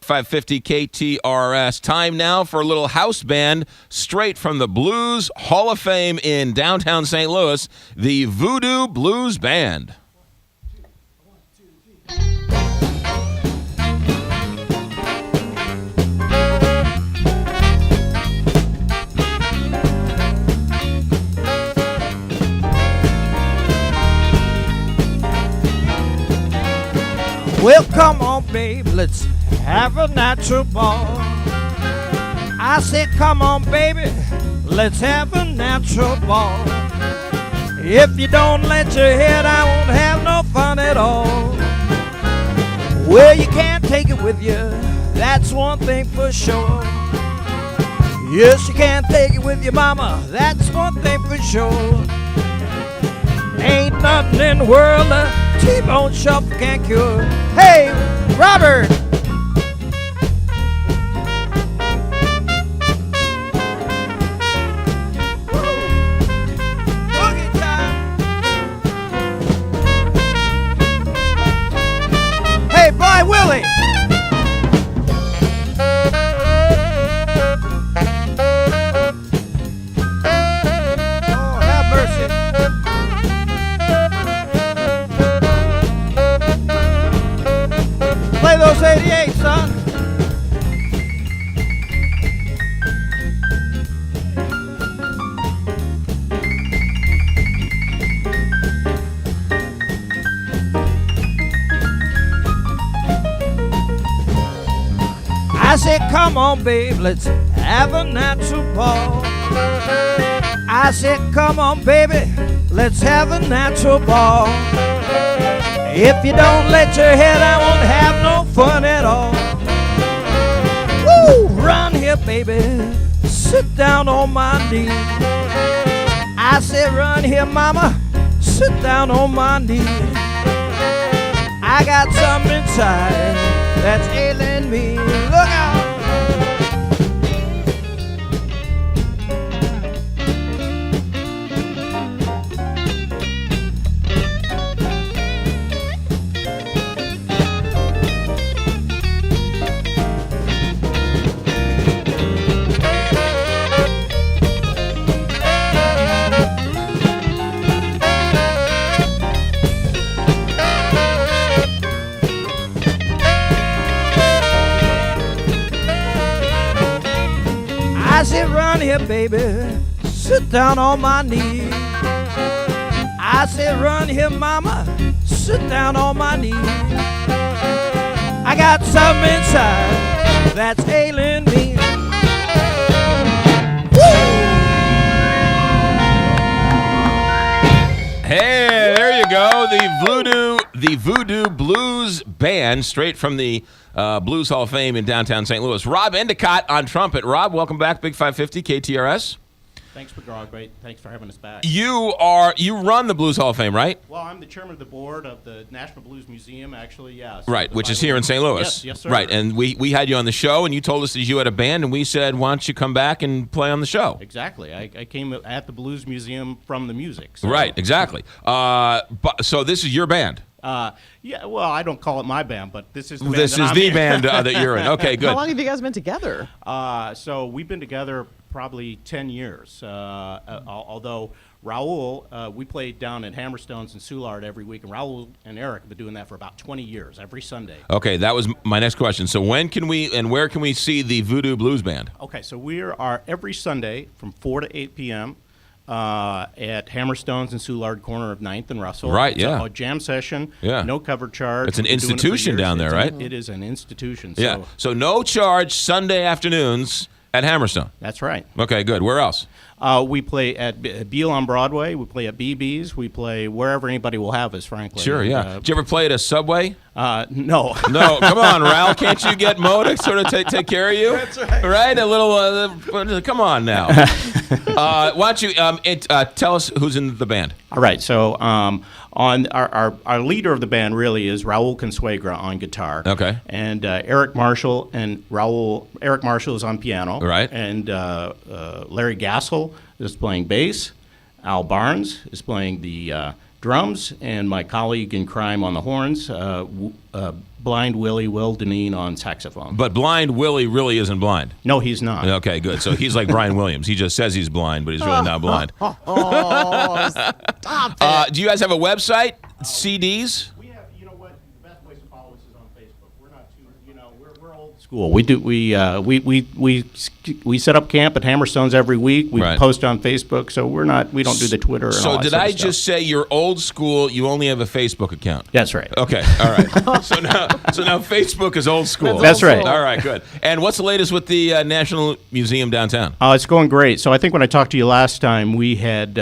550 KTRS. Time now for a little house band straight from the Blues Hall of Fame in downtown St. Louis, the Voodoo Blues Band. Well, come on, babe, let's have a natural ball. I said, come on, baby, let's have a natural ball. If you don't let your head, I won't have no fun at all. Well, you can't take it with you, that's one thing for sure. Yes, you can't take it with you, mama, that's one thing for sure. Ain't nothing in the world a T-bone shuffle can't cure. Hey, Robert! Boogie time! Hey, boy, Willie! Oh, have mercy. Play those 88, son. I said, come on, babe, let's have a natural ball. I said, come on, baby, let's have a natural ball. If you don't let your head, I won't have no fun at all. Woo! Run here, baby, sit down on my knee. I said, run here, mama, sit down on my knee. I got something inside that's ailing me. Look out! I said, run here, baby, sit down on my knee. I said, run here, mama, sit down on my knee. I got something inside that's ailing me. Hey, there you go. The Voodoo Blues Band, straight from the Blues Hall of Fame in downtown St. Louis. Rob Endicott on trumpet. Rob, welcome back, Big 550 KTRS. Thanks, McGraw. Great. Thanks for having us back. You run the Blues Hall of Fame, right? Well, I'm the chairman of the board of the National Blues Museum, actually, yeah. So Right, which is here in St. Louis. Yes, sir. Right, and we had you on the show, and you told us that you had a band, and we said, why don't you come back and play on the show? Exactly. I came at the Blues Museum from the music. So. Right, exactly. So this is your band. Yeah, well, I don't call it my band, but this is the band This that is I'm the in. band that you're in. Okay, good. How long have you guys been together? So we've been together probably 10 years. Although Raul, we played down at Hammerstones and Soulard every week, and Raul and Eric have been doing that for about 20 years, every Sunday. Okay, that was my next question. So when can we and where can we see the Voodoo Blues Band? Okay, so we are every Sunday from 4 to 8 p.m. At Hammerstones and Soulard, corner of 9th and Russell. Right, It's yeah. a jam session, Yeah. no cover charge. It's an We've been doing it for institution years. down there, right? It is an institution. Yeah. So no charge Sunday afternoons at Hammerstone. That's right. Okay, good. Where else? We play at Beale on Broadway. We play at BB's. We play wherever anybody will have us, frankly. Sure, yeah. Did you ever play at a Subway? No. No, come on, Raul. Can't you get Mo to sort of take care of you? That's right. Right? A little, come on now. Why don't you tell us who's in the band? All right, so on our leader of the band really is Raul Consuegra on guitar. Okay. And Eric Marshall Eric Marshall is on piano. Right. And Larry Gassel is playing bass. Al Barnes is playing the drums, and my colleague in crime on the horns, Blind Willie Will Deneen on saxophone. But Blind Willie really isn't blind. No, he's not. Okay, good. So he's like Brian Williams. He just says he's blind, but he's really not blind. Oh, stop it. Do you guys have a website? CDs? We have, you know what? The best place to follow us is on Facebook. We're not too, you know, we're old school. We set up camp at Hammerstones every week. We Right. post on Facebook, so we don't do the Twitter. And all So that did sort of I stuff. just say you're old school? You only have a Facebook account. That's right. Okay, all right. So now Facebook is old school. That's right. All right, good. And what's the latest with the National Museum downtown? It's going great. So I think when I talked to you last time, we had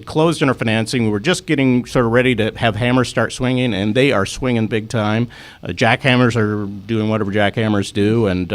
closed on our financing. We were just getting sort of ready to have hammers start swinging, and they are swinging big time. Jackhammers are doing whatever jackhammers do, and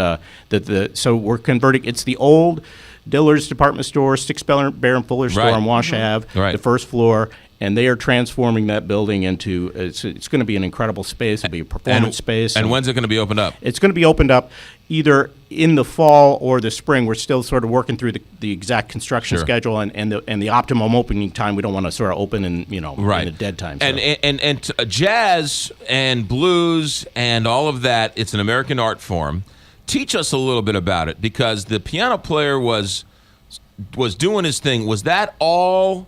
so we're converting. It's the old Dillard's department store, Sticks Bear and Fuller store Right. on Wash Ave, Right. the first floor. And they are transforming that building into it's going to be an incredible space. It'll be a performance space. And when's it going to be opened up? It's going to be opened up either in the fall or the spring. We're still sort of working through the exact construction Sure. schedule and the optimum opening time. We don't want to sort of open in Right. in the dead time. So. And jazz and blues and all of that, it's an American art form. Teach us a little bit about it, because the piano player was doing his thing. Was that all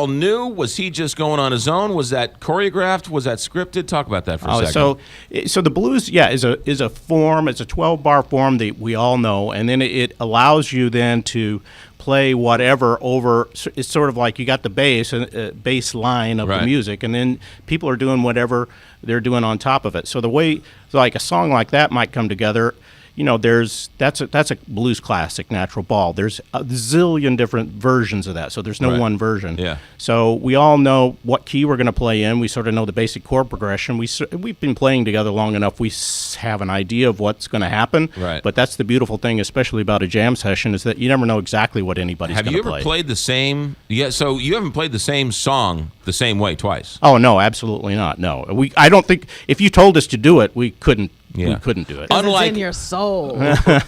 new? Was he just going on his own? Was that choreographed? Was that scripted? Talk about that for a second. So the blues, is a form. It's a 12-bar form that we all know, and then it allows you then to play whatever over. It's sort of like you got the bass line of Right. the music, and then people are doing whatever they're doing on top of it. So the way, like a song like that might come together. That's a blues classic, Natural Ball. There's a zillion different versions of that, so there's no Right. one version. Yeah. So we all know what key we're going to play in. We sort of know the basic chord progression. We've been playing together long enough. We have an idea of what's going to happen. Right. But that's the beautiful thing, especially about a jam session, is that you never know exactly what anybody's Have going you to ever play. played the same? Yeah. So you haven't played the same song the same way twice. Oh no, absolutely not. No, I don't think if you told us to do it, we couldn't. Yeah. We couldn't do it. Unlike- It's in your soul.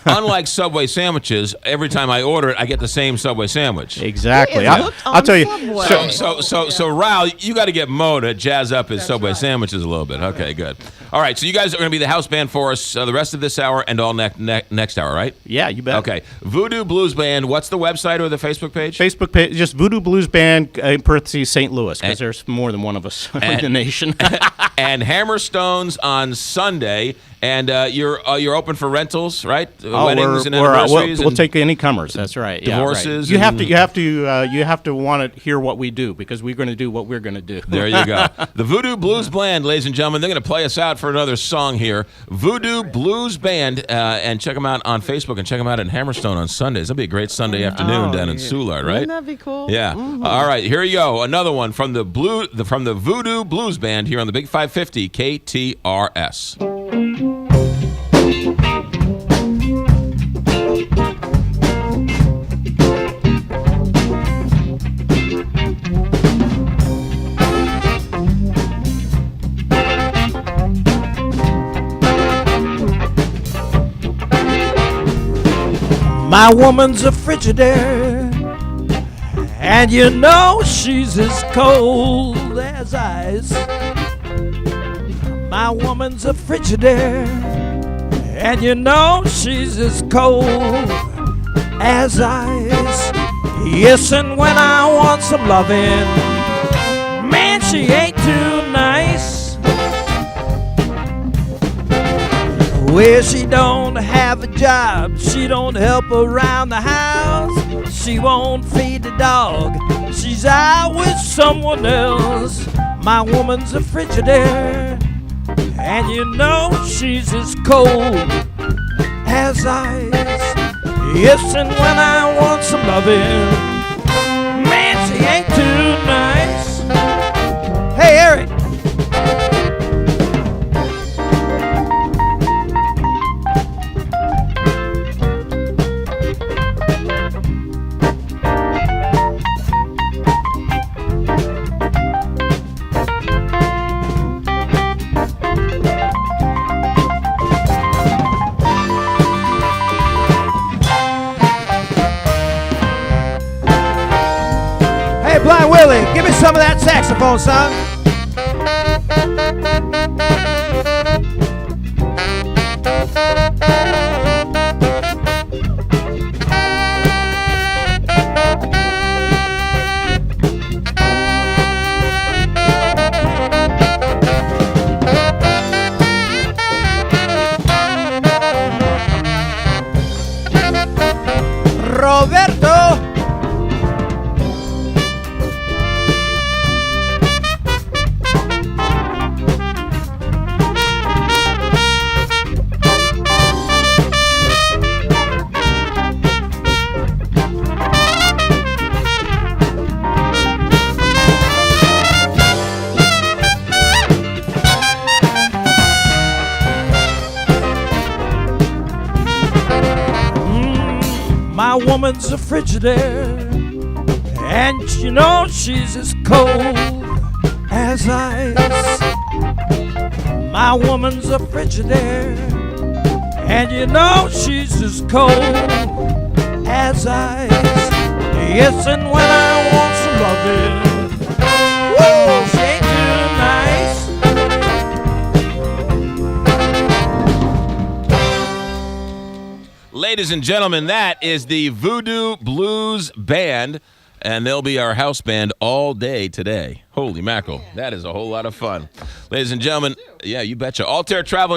Unlike Subway sandwiches, every time I order it, I get the same Subway sandwich. Exactly. He is hooked I'll on tell you. Subway. So Raul, you got to get Mo to jazz up his Subway sandwiches a little bit. Okay, good. All right, so you guys are going to be the house band for us the rest of this hour and all next hour, right? Yeah, you bet. Okay. Voodoo Blues Band. What's the website or the Facebook page? Facebook page, just Voodoo Blues Band, in parentheses, St. Louis, because And- there's more than one of us in the nation. And Hammerstones on Sunday. And you're open for rentals, right? Weddings and anniversaries. We'll and- take any comers. That's right. Divorces Yeah, right. and- You have to want to hear what we do, because we're going to do what we're going to do. There you go. The Voodoo Blues Band, ladies and gentlemen. They're going to play us out for another song here. Voodoo Blues Band. And check them out on Facebook and check them out in Hammerstone on Sundays. That'll be a great Sunday afternoon down in Soulard, right? Wouldn't that be cool? Yeah. All right, here you go. Another one from the Voodoo Blues Band here on the Big 550 KTRS. My woman's a Frigidaire, and you know she's as cold as ice. My woman's a Frigidaire, and you know she's as cold as ice. Yes, and when I want some loving, man, she ain't too nice. Well, she don't have a job, she don't help around the house, she won't feed the dog, she's out with someone else. My woman's a Frigidaire, and you know she's as cold as ice. Yes, and when I want some loving, man, she ain't too nice. Hey, Eric. Blind some of that saxophone, son. Roberto. My woman's a Frigidaire, and you know she's as cold as ice. My woman's a Frigidaire, and you know she's as cold as ice. Yes, and when I want some loving, woo, she ain't too nice. Ladies and gentlemen, that is the Voodoo Blues Band, and they'll be our house band all day today. Holy mackerel. That is a whole lot of fun. Ladies and gentlemen, yeah, you betcha. Altair Traveling